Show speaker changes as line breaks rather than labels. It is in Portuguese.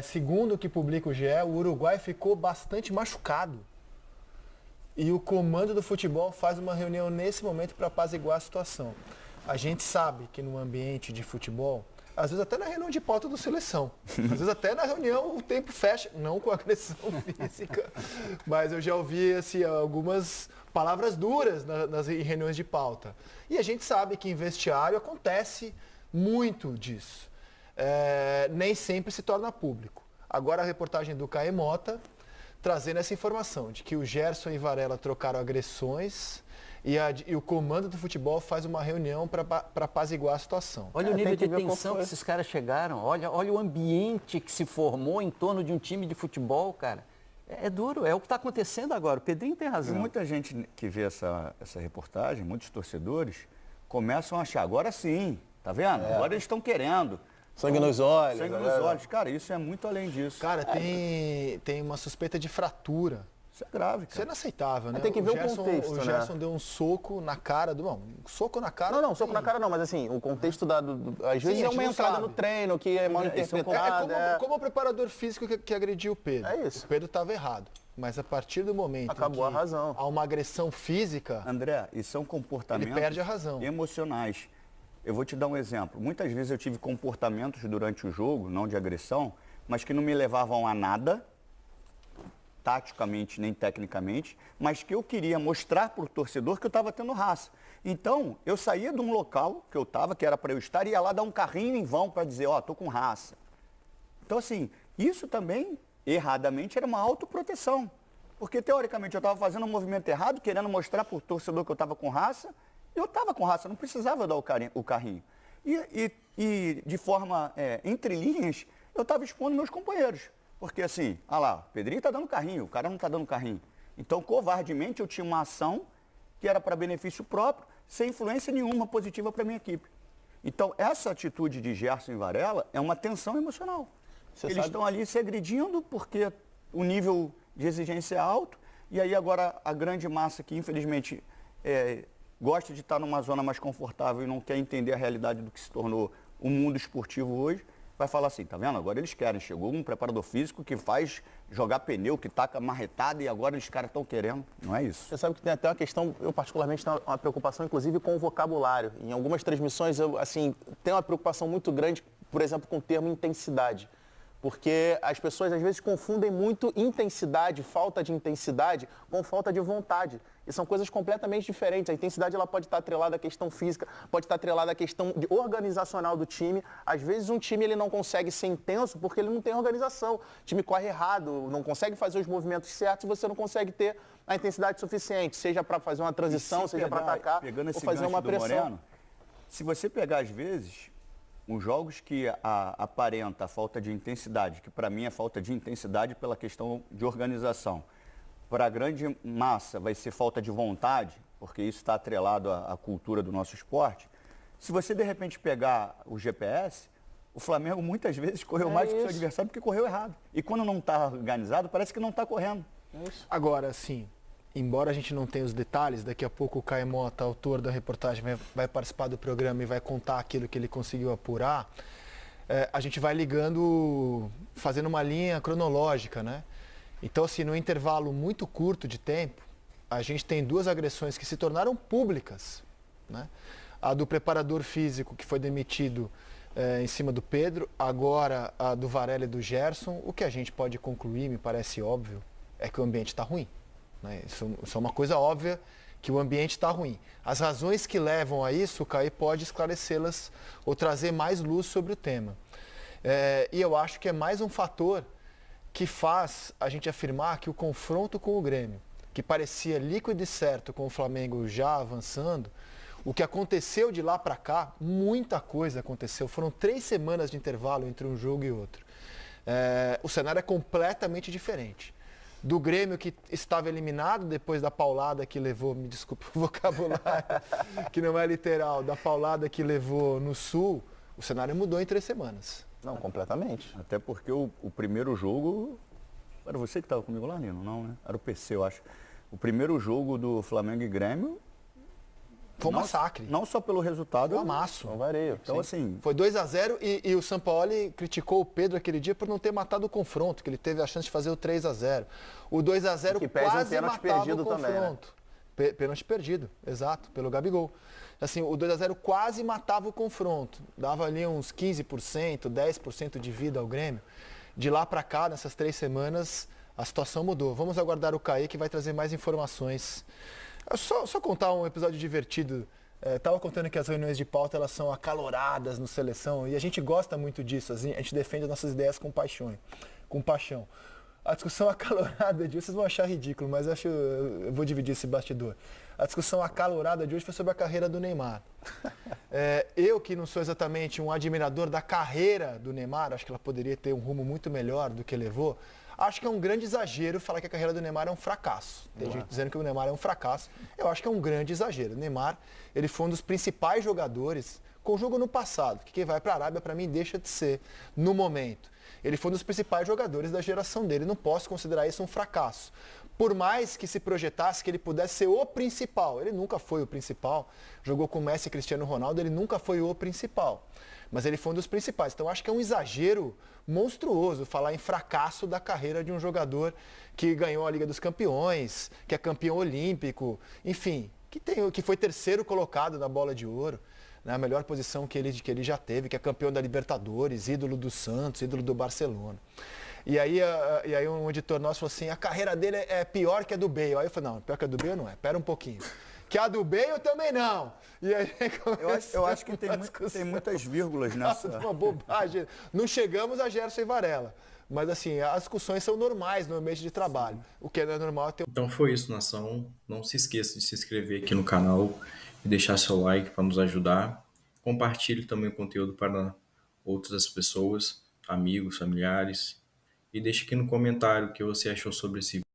segundo o que publica o GE, o Uruguai ficou bastante machucado. E o comando do futebol faz uma reunião nesse momento para apaziguar a situação. A gente sabe que no ambiente de futebol, às vezes até na reunião de pauta do seleção, às vezes até na reunião o tempo fecha, não com agressão física, mas eu já ouvi assim, algumas palavras duras nas reuniões de pauta. E a gente sabe que em vestiário acontece muito disso. Nem sempre se torna público. Agora a reportagem do Caê Mota trazendo essa informação de que o Gerson e Varela trocaram agressões e o comando do futebol faz uma reunião para apaziguar a situação.
Olha o nível de tensão que esses caras chegaram. Olha o ambiente que se formou em torno de um time de futebol, cara. É duro, é o que está acontecendo agora. O Pedrinho tem razão.
E muita gente que vê essa reportagem, muitos torcedores, começam a achar, agora sim, tá vendo? Agora eles estão querendo.
Sangue nos olhos.
Sangue nos olhos. Cara, isso é muito além disso.
Cara, tem uma suspeita de fratura.
Isso é grave, cara.
Isso é inaceitável, né?
Tem que ver o contexto,
O Gerson deu um soco na cara do... Não, soco na cara...
Não, soco na cara não, mas assim, o contexto às vezes é uma entrada no treino que é mal interpretada.
Como o preparador físico que agrediu o Pedro.
É isso.
O Pedro estava errado. Mas a partir do momento
acabou a razão.
Há uma agressão física...
André, e são comportamentos
ele perde a razão.
Emocionais. Eu vou te dar um exemplo. Muitas vezes eu tive comportamentos durante o jogo, não de agressão, mas que não me levavam a nada, taticamente nem tecnicamente, mas que eu queria mostrar para o torcedor que eu estava tendo raça. Então, eu saía de um local que eu estava, que era para eu estar, e ia lá dar um carrinho em vão para dizer, estou com raça. Então, assim, isso também, erradamente, era uma autoproteção. Porque, teoricamente, eu estava fazendo um movimento errado, querendo mostrar para o torcedor que eu estava com raça. Eu estava com raça, não precisava dar o carrinho. E de forma, entre linhas, eu estava expondo meus companheiros. Porque assim, o Pedrinho está dando carrinho, o cara não está dando carrinho. Então, covardemente, eu tinha uma ação que era para benefício próprio, sem influência nenhuma positiva para a minha equipe. Então, essa atitude de Gerson e Varela é uma tensão emocional. Eles estão ali se agredindo porque o nível de exigência é alto, e aí agora a grande massa que, infelizmente, gosta de estar numa zona mais confortável e não quer entender a realidade do que se tornou o mundo esportivo hoje, vai falar assim, tá vendo? Agora eles querem. Chegou um preparador físico que faz jogar pneu, que taca marretada e agora os caras estão querendo. Não é isso.
Você sabe que tem até uma questão, eu particularmente tenho uma preocupação, inclusive, com o vocabulário. Em algumas transmissões, eu, assim, tenho uma preocupação muito grande, por exemplo, com o termo intensidade. Porque as pessoas, às vezes, confundem muito intensidade, falta de intensidade, com falta de vontade. E são coisas completamente diferentes. A intensidade ela pode estar atrelada à questão física, pode estar atrelada à questão organizacional do time. Às vezes, um time ele não consegue ser intenso porque ele não tem organização. O time corre errado, não consegue fazer os movimentos certos e você não consegue ter a intensidade suficiente, seja para fazer uma transição, seja para atacar ou fazer uma pressão. Moreno,
se você pegar, às vezes... os jogos que aparenta a falta de intensidade, que para mim é falta de intensidade pela questão de organização, para a grande massa vai ser falta de vontade, porque isso está atrelado à cultura do nosso esporte. Se você de repente pegar o GPS, o Flamengo muitas vezes correu mais que o seu adversário porque correu errado. E quando não está organizado, parece que não está correndo.
Agora, sim. Embora a gente não tenha os detalhes, daqui a pouco o Caio Mota, autor da reportagem, vai participar do programa e vai contar aquilo que ele conseguiu apurar, a gente vai ligando, fazendo uma linha cronológica, né? Então, assim, no intervalo muito curto de tempo, a gente tem duas agressões que se tornaram públicas, né? A do preparador físico, que foi demitido em cima do Pedro, agora a do Varela e do Gerson. O que a gente pode concluir, me parece óbvio, é que o ambiente está ruim. Isso é uma coisa óbvia, que o ambiente está ruim. As razões que levam a isso, o Caí pode esclarecê-las ou trazer mais luz sobre o tema. E eu acho que é mais um fator que faz a gente afirmar que o confronto com o Grêmio, que parecia líquido e certo com o Flamengo já avançando, o que aconteceu de lá para cá, muita coisa aconteceu. Foram 3 semanas de intervalo entre um jogo e outro. O cenário é completamente diferente. Do Grêmio, que estava eliminado depois da paulada que levou, me desculpe o vocabulário, que não é literal, da paulada que levou no Sul, o cenário mudou em 3 semanas.
Não, completamente.
Até porque o primeiro jogo, era você que estava comigo lá, Nino? Não, né? Era o PC, eu acho. O primeiro jogo do Flamengo e Grêmio
Foi um massacre.
Não só pelo resultado.
Um amasso.
Um vareio.
Então,
sim.
assim,
Foi 2-0 e o Sampaoli criticou o Pedro aquele dia por não ter matado o confronto, que ele teve a chance de fazer o 3-0. O 2-0
Que pese um
quase
pênalti
matava
perdido
o
também, né?
confronto. Pênalti perdido, exato, pelo Gabigol. Assim, o 2-0 quase matava o confronto. Dava ali uns 15%, 10% de vida ao Grêmio. De lá para cá, nessas 3 semanas, a situação mudou. Vamos aguardar o Caê, que vai trazer mais informações. Só contar um episódio divertido. Estava contando que as reuniões de pauta elas são acaloradas no Seleção e a gente gosta muito disso, assim, a gente defende as nossas ideias com paixão. A discussão acalorada de hoje, vocês vão achar ridículo, mas eu vou dividir esse bastidor. A discussão acalorada de hoje foi sobre a carreira do Neymar. Eu, que não sou exatamente um admirador da carreira do Neymar, acho que ela poderia ter um rumo muito melhor do que levou, acho que é um grande exagero falar que a carreira do Neymar é um fracasso. Tem gente dizendo que o Neymar é um fracasso. Eu acho que é um grande exagero. O Neymar, ele foi um dos principais jogadores com o jogo no passado. Que quem vai para a Arábia, para mim, deixa de ser no momento. Ele foi um dos principais jogadores da geração dele. Não posso considerar isso um fracasso. Por mais que se projetasse que ele pudesse ser o principal. Ele nunca foi o principal. Jogou com Messi e Cristiano Ronaldo, ele nunca foi o principal. Mas ele foi um dos principais. Então acho que é um exagero monstruoso falar em fracasso da carreira de um jogador que ganhou a Liga dos Campeões, que é campeão olímpico, enfim, que foi terceiro colocado na Bola de Ouro, né, a melhor posição que ele já teve, que é campeão da Libertadores, ídolo do Santos, ídolo do Barcelona. E aí um editor nosso falou assim, a carreira dele é pior que a do Bale. Aí eu falei, não, pior que a do Bale não é, pera um pouquinho. Que a do Bale também não. E aí
eu acho que tem muitas vírgulas nessa.
Nossa, uma bobagem. Não chegamos a Gerson e Varela. Mas assim, as discussões são normais no ambiente de trabalho. Sim. O que não é normal é ter...
Então foi isso, nação. Não se esqueça de se inscrever aqui no canal e deixar seu like para nos ajudar. Compartilhe também o conteúdo para outras pessoas, amigos, familiares. E deixe aqui no comentário o que você achou sobre esse vídeo.